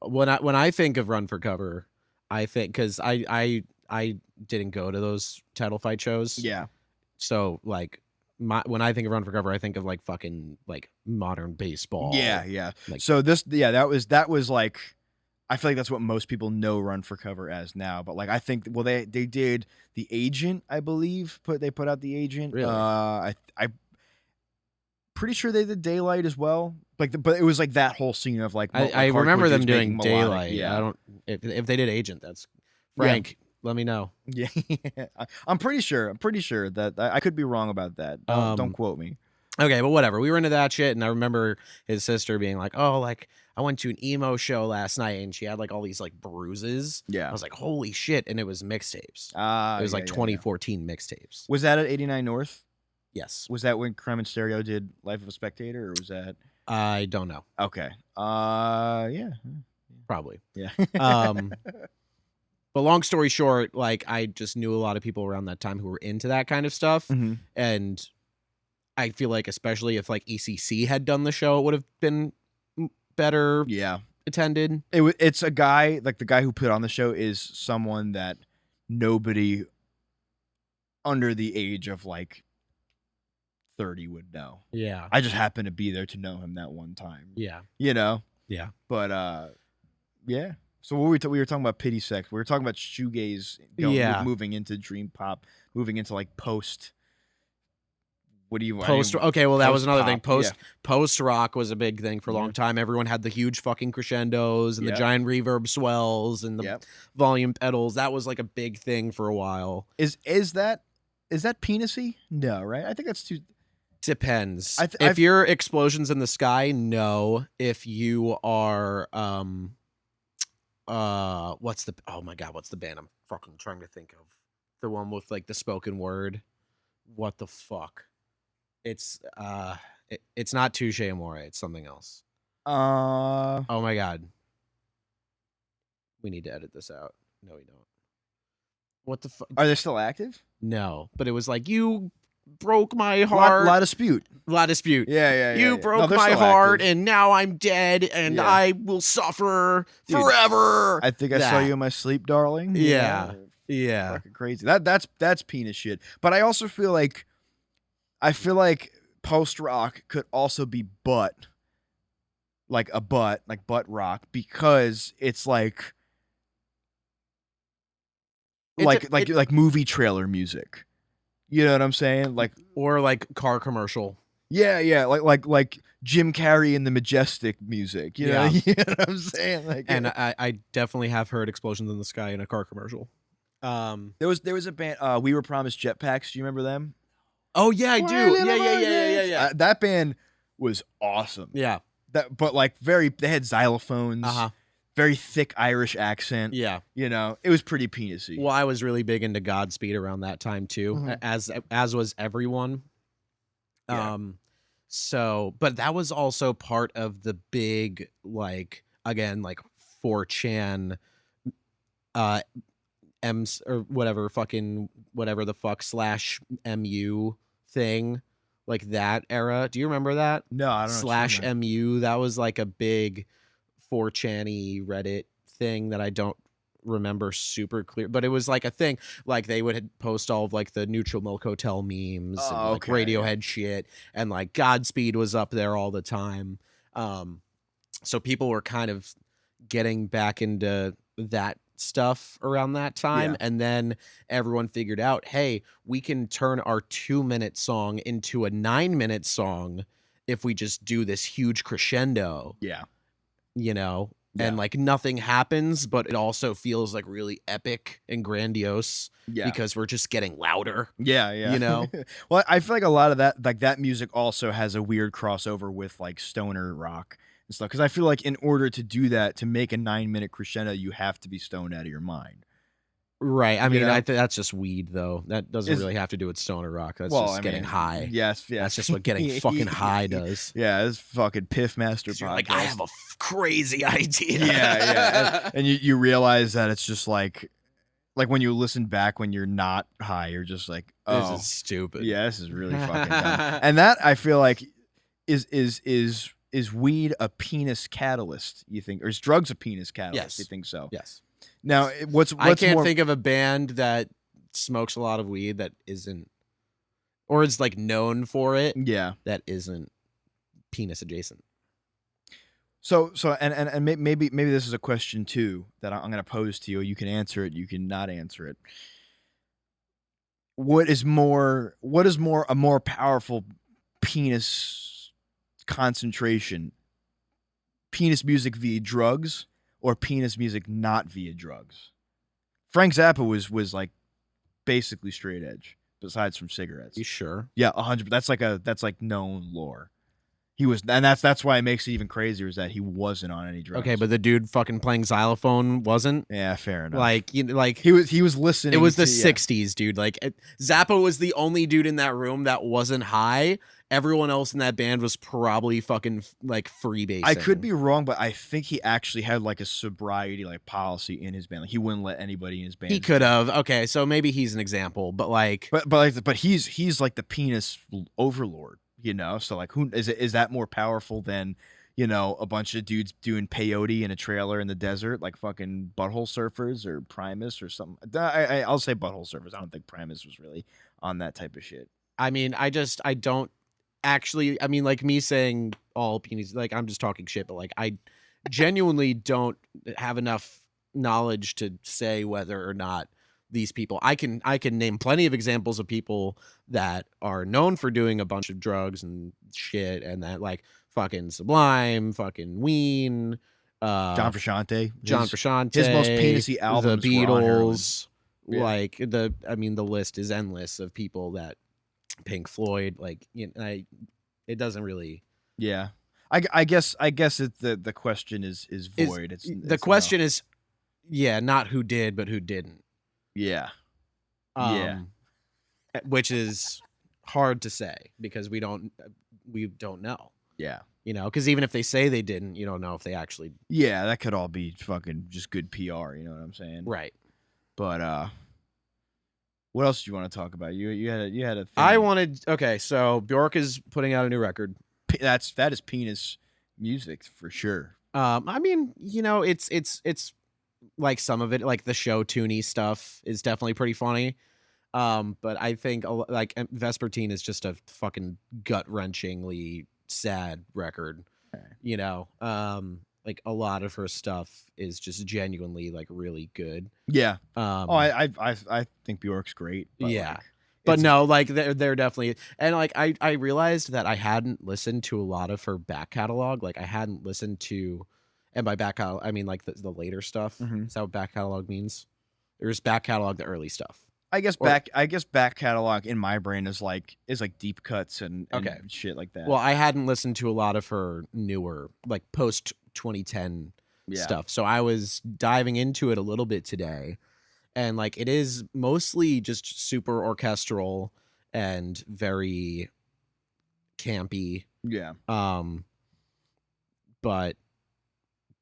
When I think of Run for Cover, I think because I didn't go to those Title Fight shows. Yeah. So like when I think of Run for Cover, I think of like fucking like modern baseball. Yeah. Like, So that was like, I feel like that's what most people know Run for Cover as now. But like I think, well, they did The Agent, I believe. They put out The Agent. Really? I pretty sure they did Daylight as well. Like, but it was like that whole scene of like I hardcore remember them dudes doing making melodic. Daylight. Yeah. I don't if they did Agent. That's Frank. Let me know. Yeah. I'm pretty sure that I could be wrong about that. Don't quote me. Okay, but whatever. We were into that shit, and I remember his sister being like, "Oh, like I went to an emo show last night, and she had like all these like bruises." Yeah. I was like, "Holy shit!" And it was mixtapes. It was like 2014 mixtapes. Was that at 89 North? Yes. Was that when Crime and Stereo did Life of a Spectator, or was that? I don't know. Okay. Yeah. Probably. Yeah. But long story short, like I just knew a lot of people around that time who were into that kind of stuff, Mhm. and I feel like especially if like ECC had done the show, it would have been better Yeah. attended. It's a guy, like the guy who put on the show is someone that nobody under the age of like 30 would know. Yeah. I just happened to be there to know him that one time. Yeah. You know? Yeah. But yeah. So what we were talking about Pity Sex. We were talking about shoegaze moving into dream pop, moving into like post. What do you post? Okay, well that was another thing. Post-pop, Post rock was a big thing for a long time. Everyone had the huge fucking crescendos and the giant reverb swells and the volume pedals. That was like a big thing for a while. Is that penisy? No, right? I think that's too. Depends. If you're Explosions in the Sky, no. If you are what's the band I'm fucking trying to think of? The one with like the spoken word. What the fuck? It's not Touche Amore, it's something else. Oh my god. We need to edit this out. No, we don't. What the fuck? Are they still active? No, but it was like you broke my heart. La Dispute. La Dispute. Yeah. You broke my heart, and now I'm dead, and I will suffer forever. I think I saw you in my sleep, darling. Yeah. Fucking crazy. That's penis shit. But I also feel like post rock could also be butt rock, because it's like movie trailer music. You know what I'm saying? Or like car commercial. Yeah, like Jim Carrey in the Majestic music. You know, you know what I'm saying? And I definitely have heard Explosions in the Sky in a car commercial. There was a band, We Were Promised Jetpacks. Do you remember them? Oh yeah, I do. Yeah. That band was awesome. Yeah. But like they had xylophones. Very thick Irish accent. Yeah. You know, it was pretty penisy. Well, I was really big into Godspeed around that time too, as was everyone. Yeah. So, but that was also part of the big, like, again, like 4chan, M's or whatever the fuck /MU thing, like that era. Do you remember that? No, I don't know. /MU. That was like a big 4chan-y Reddit thing that I don't remember super clear, but it was like a thing. Like they would post all of like the Neutral Milk Hotel memes and like Radiohead shit, and like Godspeed was up there all the time. So people were kind of getting back into that stuff around that time. Yeah. And then everyone figured out, hey, we can turn our 2-minute song into a 9-minute song if we just do this huge crescendo, Yeah. you know, Yeah. and like nothing happens, but it also feels like really epic and grandiose Yeah. because we're just getting louder. Yeah, yeah. You know? Well, I feel like a lot of that, like that music also has a weird crossover with like stoner rock and stuff. Because I feel like in order to do that, to make a 9-minute crescendo, you have to be stoned out of your mind. Right. I You mean, know? that's just weed, though. That doesn't really have to do with stoner rock. That's just getting high. Yes, yes. That's just what getting fucking high does. Yeah, it's fucking Piff Master podcast. You're like, I have a crazy idea. Yeah, yeah. And you realize that it's just like when you listen back when you're not high, you're just like, oh, this is stupid. Yeah, this is really fucking dumb. And that I feel like is weed a penis catalyst? You think, or is drugs a penis catalyst? Yes. You think so? Yes. Now, what's I can't more... think of a band that smokes a lot of weed that isn't, or is like known for it. Yeah, that isn't penis adjacent. So and maybe this is a question too that I'm going to pose to you. You can answer it. You can not answer it. What is more a more powerful penis concentration? Penis music via drugs or penis music not via drugs? Frank Zappa was like basically straight edge, besides from cigarettes. You sure? Yeah, 100. That's like known lore. He was, and that's why it makes it even crazier is that he wasn't on any drugs. Okay, but the dude fucking playing xylophone wasn't. Yeah, fair enough. Like, you know, like he was listening. It was the '60s, dude. Like Zappa was the only dude in that room that wasn't high. Everyone else in that band was probably fucking like freebasing. I could be wrong, but I think he actually had like a sobriety like policy in his band. Like he wouldn't let anybody in his band. He could have. Okay, so maybe he's an example, but like, but he's like the penis overlord. You know, so like, who is that more powerful than, you know, a bunch of dudes doing peyote in a trailer in the desert, like fucking Butthole Surfers or Primus or something? I'll say Butthole Surfers. I don't think Primus was really on that type of shit. I mean, I don't actually. I mean, like me saying all penis, like I'm just talking shit, but like I genuinely don't have enough knowledge to say whether or not these people. I can name plenty of examples of people that are known for doing a bunch of drugs and shit, and that like fucking Sublime, fucking Ween, John Frusciante, his most penisy albums, the Beatles, yeah. like the list is endless of people that Pink Floyd, like, you know, it doesn't really. Yeah, I guess it's the question is void. It's the question is, yeah, not who did, but who didn't. Yeah. Which is hard to say because we don't know. Yeah. You know, because even if they say they didn't, you don't know if they actually. Yeah, that could all be fucking just good PR. You know what I'm saying? Right. But what else do you want to talk about? You had a thing. Okay, so Bjork is putting out a new record. That is penis music for sure. I mean, you know, it's like some of it, like the show Toonie stuff is definitely pretty funny. But I think like Vespertine is just a fucking gut-wrenchingly sad record. Okay. You know, like a lot of her stuff is just genuinely like really good. Yeah. I think Bjork's great. But yeah. Like, but no, like they're definitely, and like I realized that I hadn't listened to a lot of her back catalog. Like I hadn't listened to. And by back catalog, I mean like the later stuff. Mm-hmm. Is that what back catalog means? There's back catalog the early stuff. I guess back catalog in my brain is like deep cuts and okay. shit like that. Well, I hadn't listened to a lot of her newer, like post 2010 stuff. So I was diving into it a little bit today. And like it is mostly just super orchestral and very campy. Yeah. But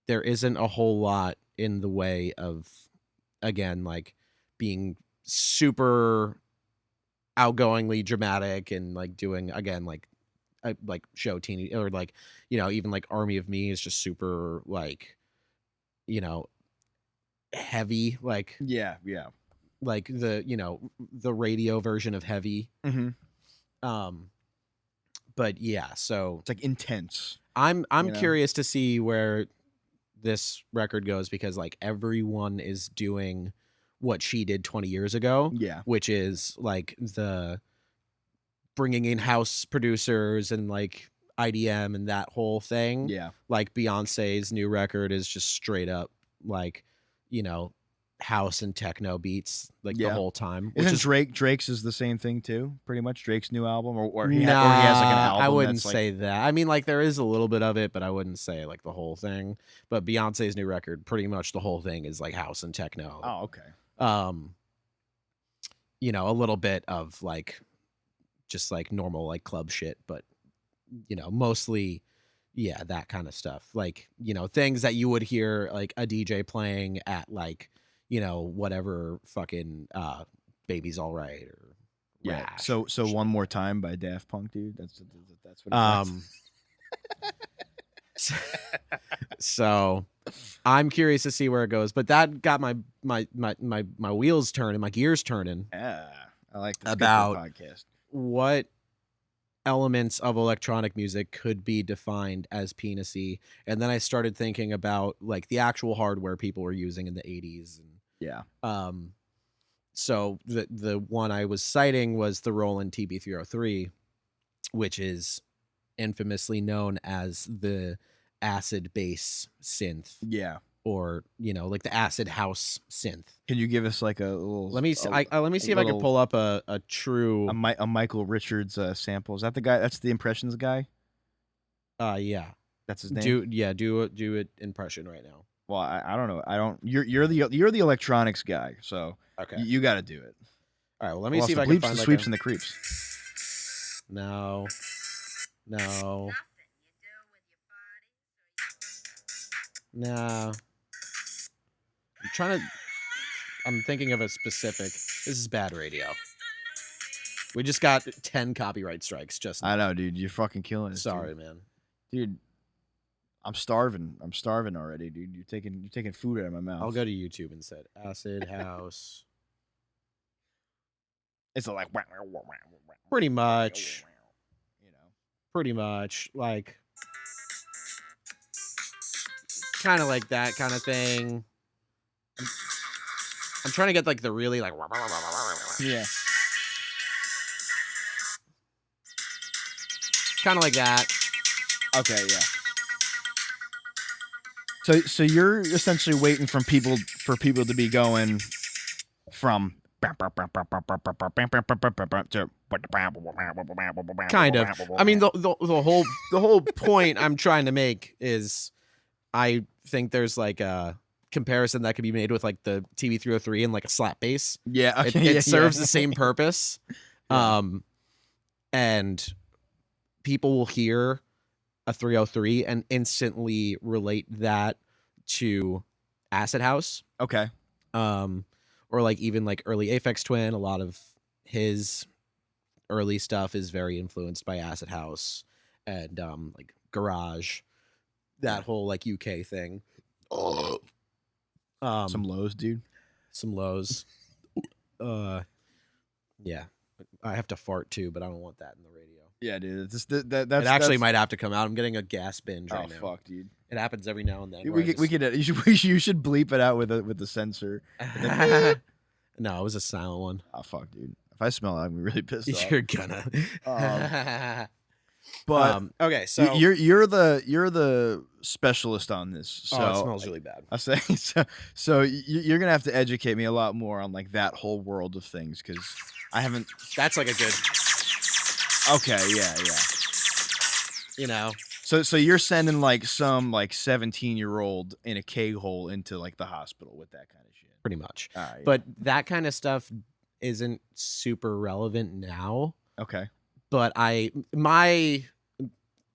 there isn't a whole lot in the way of, again, like being super outgoingly dramatic and like doing, again, like show teeny, or like, you know, even like Army of Me is just super like, you know, heavy, like like the, you know, the radio version of heavy. Mm-hmm. But yeah, so it's like intense. I'm curious to see where this record goes because like everyone is doing what she did 20 years ago, Yeah. which is like the bringing in house producers and like IDM and that whole thing. Yeah. Like Beyonce's new record is just straight up like, house and techno beats like the whole time. Isn't Drake's is the same thing too? Pretty much Drake's new album, or he has like an album. I wouldn't that's say that. I mean, like there is a little bit of it, but I wouldn't say like the whole thing. But Beyonce's new record, pretty much the whole thing is like house and techno. Oh, okay. A little bit of like just like normal like club shit, but mostly that kind of stuff. Like, things that you would hear like a DJ playing at like, whatever fucking Baby's All Right or Rash. So One More Time by Daft Punk, dude. That's what so I'm curious to see where it goes, but that got my wheels turning, my gears turning. Yeah, I like this about podcast. What elements of electronic music could be defined as penisy, and then I started thinking about like the actual hardware people were using in the 80s. And so the one I was citing was the Roland TB-303, which is infamously known as the acid bass synth. Yeah. Or like the acid house synth. Can you give us like a little? Let me see. Let me see if I can pull up a true a Michael Richards sample. Is that the guy? That's the Impressions guy. Yeah, that's his name. Do it impression right now. Well, I don't know. I don't. You're the electronics guy, so okay, you got to do it. All right. Well, let me see if I can find the like sweeps and the creeps. No. No. I'm thinking of a specific. This is bad radio. We just got 10 copyright strikes just now. I know, dude. You're fucking killing it. Sorry, man. Dude, I'm starving. I'm starving already, dude. You're taking food out of my mouth. I'll go to YouTube instead. Acid House. It's like pretty much. Pretty much like kind of like that kind of thing. I'm trying to get like the really like kind of like that. Okay, yeah. So you're essentially waiting for people to be going from kind of. I mean, the whole point I'm trying to make is I think there's like a comparison that could be made with like the TB-303 and like a slap bass. Yeah, it serves the same purpose. And people will hear a 303 and instantly relate that to acid house. Okay. Or like even like early Aphex Twin. A lot of his early stuff is very influenced by acid house and like garage, that whole like UK thing. Some lows, dude. Some lows. Yeah. I have to fart too, but I don't want that in the radio. Yeah, dude. It actually might have to come out. I'm getting a gas binge right now. Oh fuck, dude. It happens every now and then. You should bleep it out with the sensor. No, it was a silent one. Oh fuck, dude. If I smell it, I'm really pissed off. You're gonna. But okay, so you're the specialist on this. So it smells really bad. I say so you're gonna have to educate me a lot more on like that whole world of things because I haven't. That's like a good. Okay, yeah. So you're sending like some like 17-year-old in a K-hole into like the hospital with that kind of shit. Pretty much. Yeah. But that kind of stuff isn't super relevant now. Okay. But my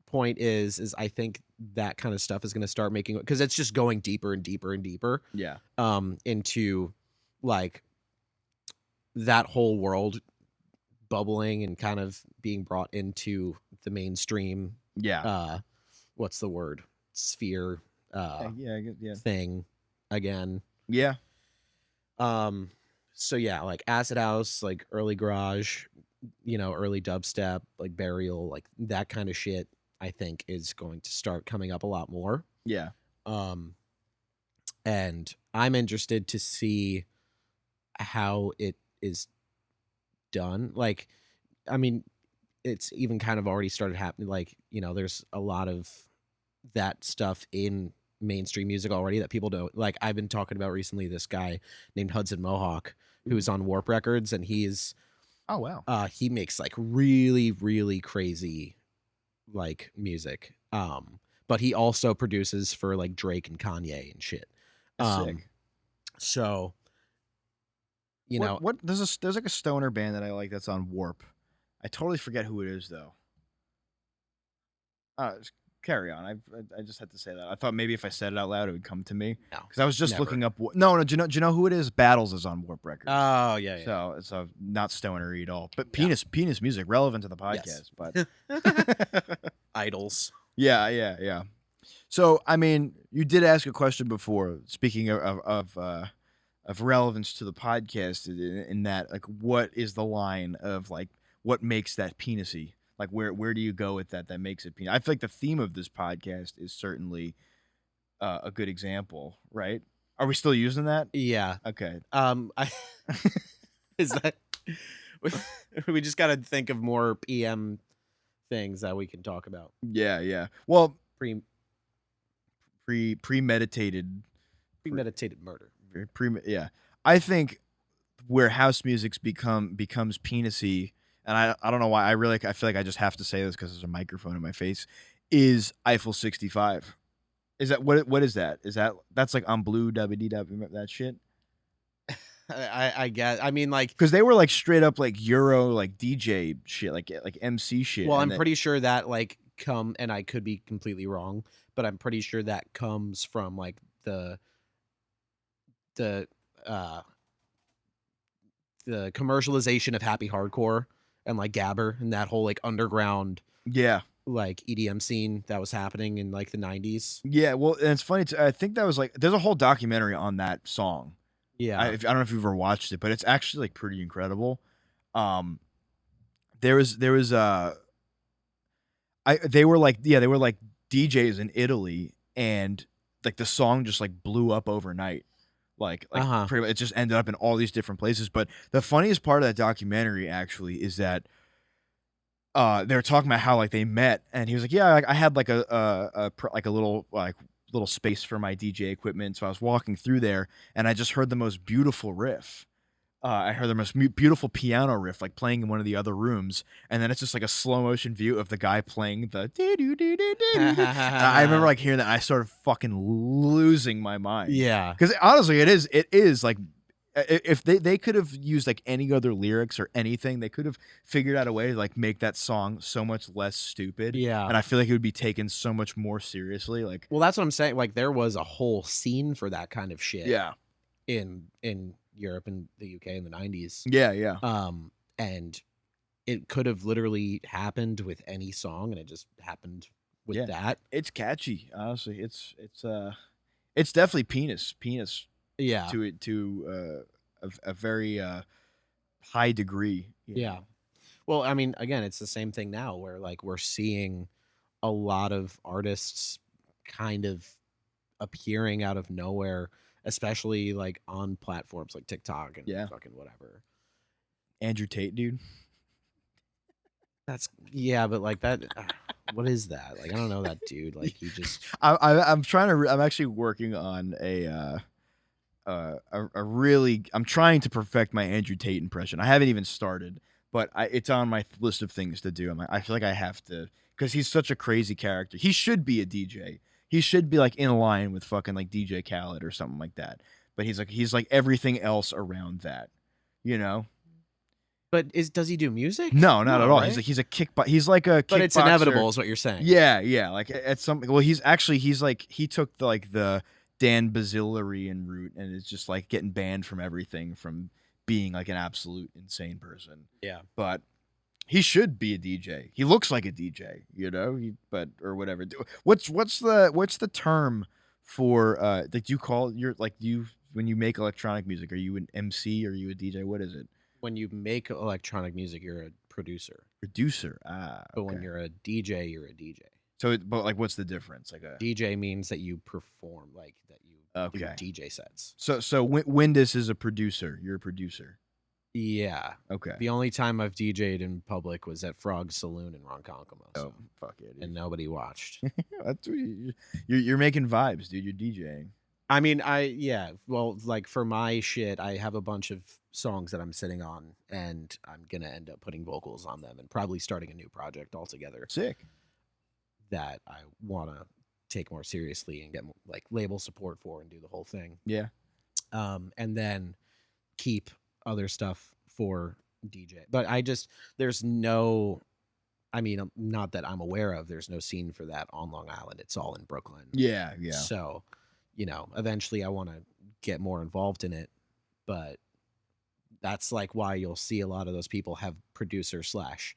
point is I think that kind of stuff is going to start making, because it's just going deeper and deeper and deeper. Yeah. Into like that whole world bubbling and kind of being brought into the mainstream. Yeah. What's the word? Sphere. Yeah. Thing again. Yeah. So yeah, like acid house, like early garage, early dubstep, like burial, like that kind of shit, I think is going to start coming up a lot more. Yeah. and I'm interested to see how it is done. Like, I mean, it's even kind of already started happening. Like, there's a lot of that stuff in mainstream music already that people don't like. I've been talking about recently this guy named Hudson Mohawk who's on Warp Records, and oh wow, he makes like really, really crazy like music. But he also produces for like Drake and Kanye and shit. sick. So what there's like a stoner band that I like that's on Warp. I totally forget who it is though. Just carry on. I just had to say that. I thought maybe if I said it out loud, it would come to me. No, because I was just never. looking up. No. Do you know who it is? Battles is on Warp Records. Oh yeah. So it's not stoner at all, but penis music relevant to the podcast. Yes. But idols. Yeah. So I mean, you did ask a question before. Speaking of relevance to the podcast, in that, like, what is the line of like what makes that penisy? Like, where do you go with that makes it penis? I feel like the theme of this podcast is certainly a good example, right? Are we still using that? Yeah. Okay. Is that we just got to think of more PM things that we can talk about. Yeah. Well, premeditated murder. Yeah. I think where house music's becomes penisy, and I don't know why, I feel like I just have to say this because there's a microphone in my face, is Eiffel 65. Is that what is that? That's like on Blue WDW, that shit? I guess. I mean, like, because they were like straight up like Euro like DJ shit, like MC shit. Well, I'm pretty sure that like and I could be completely wrong, but I'm pretty sure that comes from like the commercialization of happy hardcore and like Gabber and that whole like underground like EDM scene that was happening in like the 90s. Yeah, well, and it's funny I think that was like, there's a whole documentary on that song. Yeah. I don't know if you've ever watched it, but it's actually like pretty incredible. There was they were like DJs in Italy, and like the song just like blew up overnight. Like pretty much, it just ended up in all these different places. But the funniest part of that documentary actually is that they were talking about how like they met, and he was like, yeah, like, I had like a little space for my DJ equipment, so I was walking through there, and I just heard the most beautiful riff. I heard the most beautiful piano riff, like playing in one of the other rooms, and then it's just like a slow motion view of the guy playing the. I remember like hearing that, I started fucking losing my mind. Yeah, because honestly, it is like, if they could have used like any other lyrics or anything, they could have figured out a way to like make that song so much less stupid. Yeah, and I feel like it would be taken so much more seriously. Like, well, that's what I'm saying. Like, there was a whole scene for that kind of shit. Yeah, in Europe and the UK in the 90s. Yeah. And it could have literally happened with any song, and it just happened with that. It's catchy, honestly. It's definitely penis. Yeah. To a very high degree. Yeah. Well, I mean, again, it's the same thing now, where like we're seeing a lot of artists kind of appearing out of nowhere, especially like on platforms like TikTok and fucking whatever. Andrew Tate, dude. But like that, what is that? Like, I don't know that dude. Like, he just. I'm actually working on I'm trying to perfect my Andrew Tate impression. I haven't even started, but it's on my list of things to do. I feel like I have to, because he's such a crazy character. He should be a DJ. He should be like in line with fucking like DJ Khaled or something like that. But he's like everything else around that, you know? But does he do music? No, not at all. Right? He's like a kickboxer. But it's inevitable, is what you're saying. Yeah. Like at some, well, he took the Dan Bazilarian route, and is just like getting banned from everything, from being like an absolute insane person. Yeah. But he should be a DJ. He looks like a DJ, you know. Or whatever. What's the term for that you call when you make electronic music? Are you an MC or are you a DJ? What is it? When you make electronic music, you're a producer. Producer. But when you're a DJ, you're a DJ. So, but like, what's the difference? Like, DJ means that you perform, like that you. Okay. DJ sets. So Windus is a producer. You're a producer. Yeah. Okay. The only time I've DJ'd in public was at Frog Saloon in Ronkonkoma. Oh, fuck yeah, dude. And nobody watched. That's what you're making vibes, dude. You're DJing. I mean, well, like for my shit, I have a bunch of songs that I'm sitting on, and I'm gonna end up putting vocals on them and probably starting a new project altogether. Sick. That I want to take more seriously and get like label support for and do the whole thing. Yeah. And then keep other stuff for DJ. But there's no, I mean, not that I'm aware of, there's no scene for that on Long Island. It's all in Brooklyn. Yeah. So, eventually I want to get more involved in it, but that's like why you'll see a lot of those people have producer / DJ.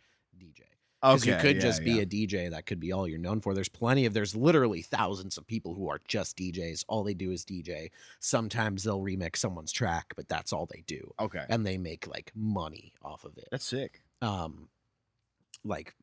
Because you could just be a DJ. That could be all you're known for. There's literally thousands of people who are just DJs. All they do is DJ. Sometimes they'll remix someone's track, but that's all they do. Okay. And they make like money off of it. That's sick. Like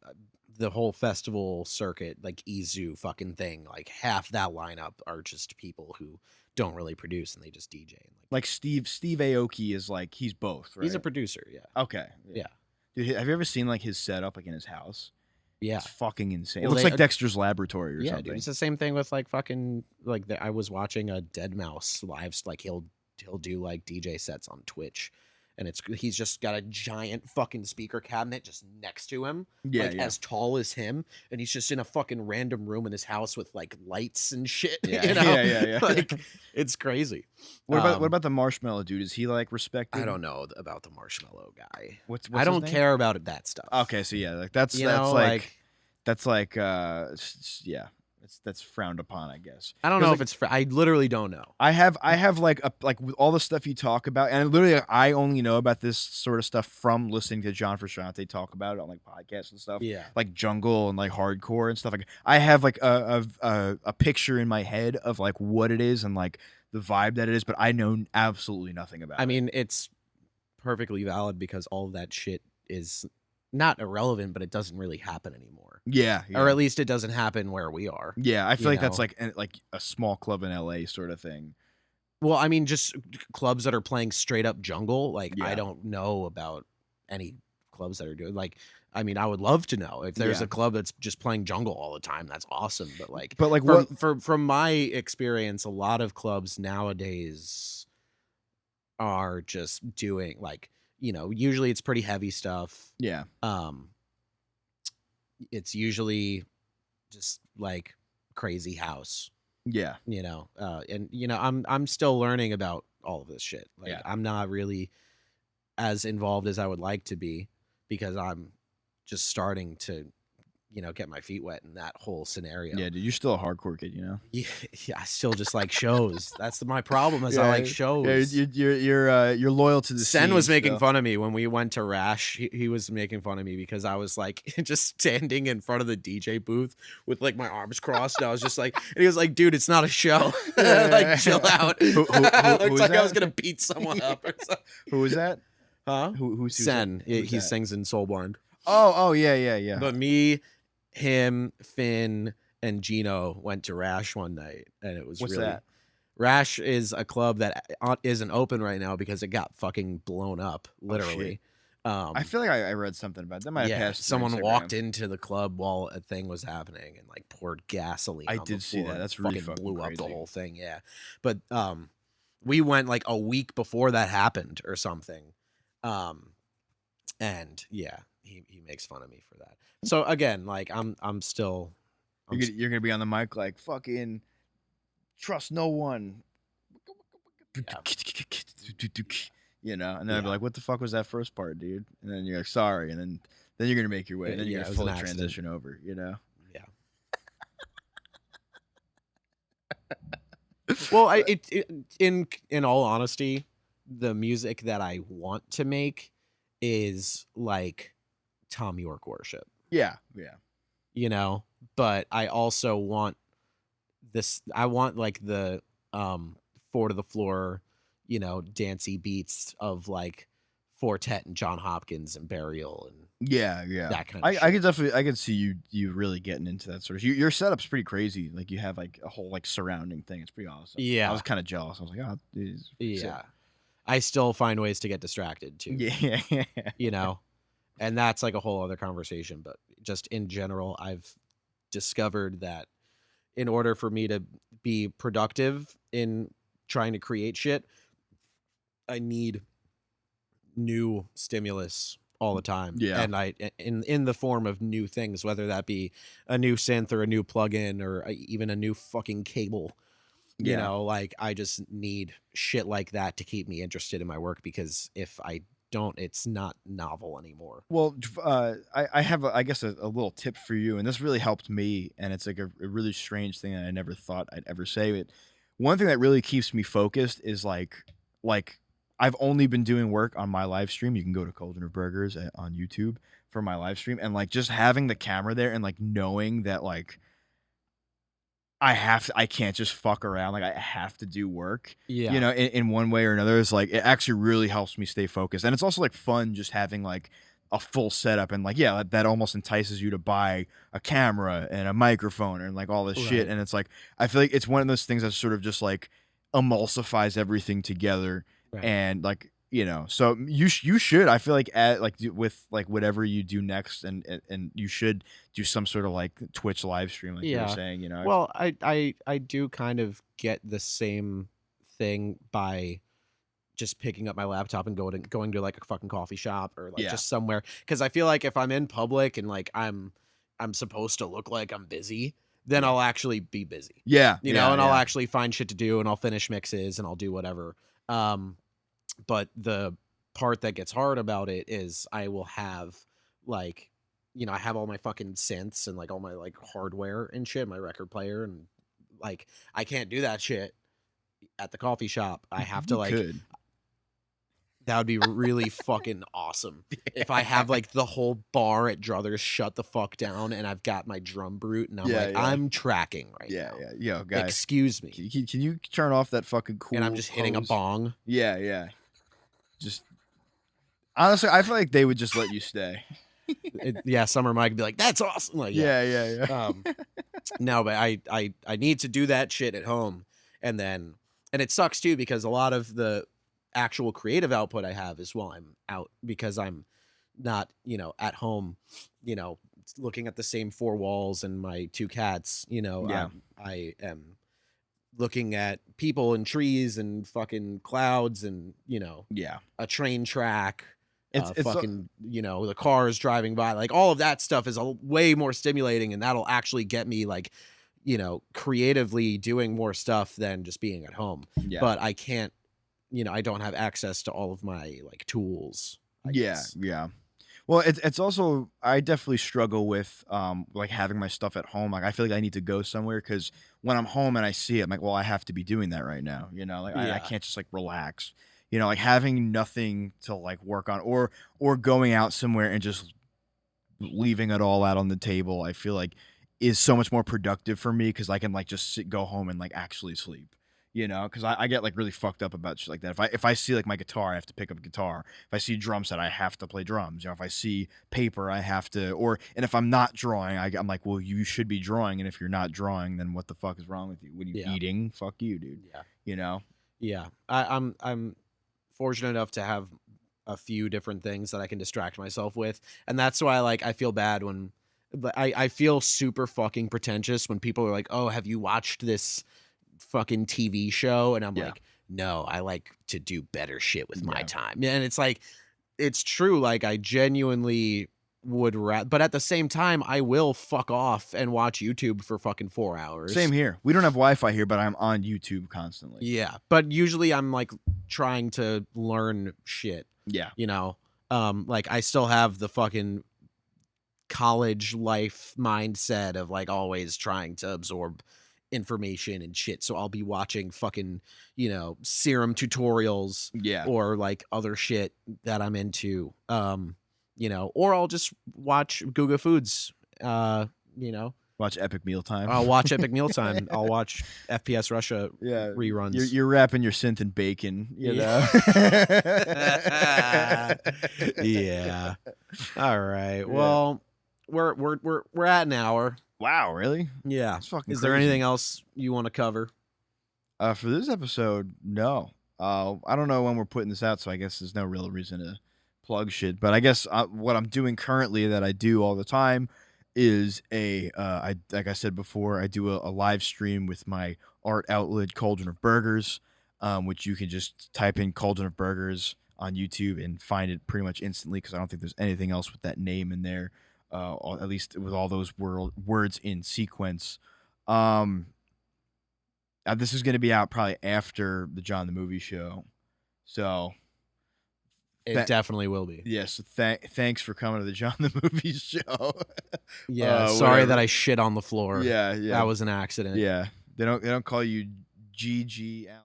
the whole festival circuit, like Izu fucking thing, like half that lineup are just people who don't really produce and they just DJ. Like Steve Aoki is like, he's both, right? He's a producer, yeah. Okay. Yeah. Dude, have you ever seen like his setup like in his house? Yeah. It's fucking insane. Well, it looks like Dexter's Laboratory or something. Dude, it's the same thing with like fucking like I was watching a Dead Mouse live, like he'll do like DJ sets on Twitch, and he's just got a giant fucking speaker cabinet just next to him, as tall as him, and he's just in a fucking random room in his house with like lights and shit. Yeah. Like it's crazy. What about the Marshmallow dude? Is he like respected? I don't know about the Marshmallow guy. What's I don't his name? care about that stuff. Okay, so yeah, like that's that's frowned upon, I guess. I don't know if it's. I literally don't know. I have like with all the stuff you talk about, and literally I only know about this sort of stuff from listening to John Frusciante talk about it on like podcasts and stuff. Yeah, like jungle and like hardcore and stuff. Like I have like a picture in my head of like what it is and like the vibe that it is, but I know absolutely nothing about it. I mean, it's perfectly valid because all of that shit is not irrelevant, but it doesn't really happen anymore. Yeah. Or at least it doesn't happen where we are. Yeah, I feel like that's like a small club in LA sort of thing. Well, I mean, just clubs that are playing straight up jungle. Like, I don't know about any clubs that are doing like. I mean, I would love to know if there's a club that's just playing jungle all the time. That's awesome. But from my experience, a lot of clubs nowadays are just doing like. Usually it's pretty heavy stuff. Yeah. It's usually just like crazy house. Yeah. I'm still learning about all of this shit. Like yeah. I'm not really as involved as I would like to be because I'm just starting to get my feet wet in that whole scenario. Yeah, dude, you're still a hardcore kid, Yeah, I still just like shows. That's my problem is I like shows. Yeah, you're loyal to the Sen was making fun of me when we went to Rash. He was making fun of me because I was like just standing in front of the DJ booth with like my arms crossed. And I was just like, and he was like, dude, it's not a show. Like, chill out. It looks like I was gonna beat someone up or something. Who was that? Huh? Who's Sen? He sings in Soulborn. Oh, yeah. But me, him, Finn, and Gino went to Rash one night, and it was What's really. That? Rash is a club that isn't open right now because it got fucking blown up, literally. I feel like I read something about that. Might have passed. Someone walked into the club while a thing was happening and like poured gasoline. I on did the see floor that. That's and really fucking blew crazy. up the whole thing. Yeah, but we went like a week before that happened or something, and yeah, he makes fun of me for that. So again, like I'm still. You're gonna be on the mic like fucking trust no one. Yeah. And then I'd be like, what the fuck was that first part, dude? And then you're like, sorry, and then you're gonna make your way, and then you're gonna fully transition over, Yeah. Well, in all honesty, the music that I want to make is like Tom York worship. Yeah. But I also want this. I want like the 4 to the floor, dancey beats of like Fortet and John Hopkins and Burial and Yeah. that kind of shit. I could see you really getting into that sort of. Your setup's pretty crazy. Like you have like a whole like surrounding thing. It's pretty awesome. Yeah. I was kind of jealous. I was like, oh, Yeah. I still find ways to get distracted too. Yeah. You know, and that's like a whole other conversation. But just in general, I've discovered that in order for me to be productive in trying to create shit, I need new stimulus all the time. Yeah. And I in the form of new things, whether that be a new synth or a new plugin or even a new fucking cable. You Yeah. know, like I just need shit like that to keep me interested in my work, because if I don't, it's not novel anymore. Well, I have, I guess, a little tip for you, and this really helped me, and it's like a really strange thing that I never thought I'd ever say. But one thing that really keeps me focused is like I've only been doing work on my live stream. You can go to Cauldron of Burgers on YouTube for my live stream, and like just having the camera there and like knowing that like I can't just fuck around. Like I have to do work, Yeah. you know, in one way or another. It's like, it actually really helps me stay focused. And it's also like fun just having like a full setup, and like, yeah, that almost entices you to buy a camera and a microphone and like all this shit. Right. And it's like, I feel like it's one of those things that sort of just like emulsifies everything together. Right. And like, you know, so you should, I feel like with like whatever you do next, and you should do some sort of like Twitch live stream, like you were saying, you know. Well, I do kind of get the same thing by just picking up my laptop and going to like a fucking coffee shop or like just somewhere, because I feel like if I'm in public and like I'm supposed to look like I'm busy, then I'll actually be busy. Yeah. You know, and I'll actually find shit to do, and I'll finish mixes and I'll do whatever. But the part that gets hard about it is I will have like, you know, I have all my fucking synths and like all my like hardware and shit, my record player, and like I can't do that shit at the coffee shop. I have to like, that would be really fucking awesome if I have like the whole bar at Druthers shut the fuck down and I've got my drum brute and I'm I'm tracking right now. Yo, guys, excuse me. Can you turn off that fucking cool? And I'm just hitting a bong. Yeah. Just honestly, I feel like they would just let you stay. Summer Mike would be like, that's awesome. Like, yeah. No, but I need to do that shit at home, and it sucks too, because a lot of the actual creative output I have is while I'm out, because I'm not, you know, at home, you know, looking at the same four walls and my two cats, you know. I am looking at people and trees and fucking clouds and, you know, a train track, it's fucking, you know, the cars driving by, like all of that stuff is way more stimulating, and that'll actually get me like, you know, creatively doing more stuff than just being at home. But I can't, you know, I don't have access to all of my like tools. I guess. Well, it's also, I definitely struggle with like having my stuff at home. Like I feel like I need to go somewhere, because when I'm home and I see it, I'm like, well, I have to be doing that right now. You know, like I can't just like relax. You know, like having nothing to like work on, or going out somewhere and just leaving it all out on the table, I feel like is so much more productive for me, because I can like just go home and like actually sleep. You know, because I get like really fucked up about shit like that. If I see like my guitar, I have to pick up a guitar. If I see drum set, I have to play drums. You know, if I see paper, I have to. And if I'm not drawing, I'm like, well, you should be drawing. And if you're not drawing, then what the fuck is wrong with you? When you eating, fuck you, dude. You know. I'm fortunate enough to have a few different things that I can distract myself with, and that's why like I feel bad when I feel super fucking pretentious when people are like, oh, have you watched this fucking TV show? And I'm like, no, I like to do better shit with my time. And it's like, it's true, like I genuinely would but at the same time I will fuck off and watch YouTube for fucking 4 hours. Same here. We don't have Wi-Fi here, but I'm on YouTube constantly. But usually I'm like trying to learn shit, you know. Like I still have the fucking college life mindset of like always trying to absorb information and shit, so I'll be watching fucking, you know, serum tutorials or like other shit that I'm into, you know, or I'll just watch Guga Foods, you know, Watch Epic Mealtime. I'll watch Epic Mealtime. I'll watch FPS Russia yeah, reruns. You're wrapping your synth in bacon, you know. Yeah. All right. Well, we're at an hour. Wow, really? Yeah. That's fucking Is there crazy. anything else you want to cover? For this episode, no. I don't know when we're putting this out, so I guess there's no real reason to plug shit. But I guess what I'm doing currently that I do all the time is like I said before, I do a live stream with my art outlet Cauldron of Burgers, which you can just type in Cauldron of Burgers on YouTube and find it pretty much instantly because I don't think there's anything else with that name in there, at least with all those words in sequence. This is going to be out probably after the John the Movie show, so It definitely will be. yes. Thanks for coming to the John the Movie show. Yeah. Sorry whatever. that I shit on the floor. Yeah. That was an accident. Yeah. They don't call you GG out.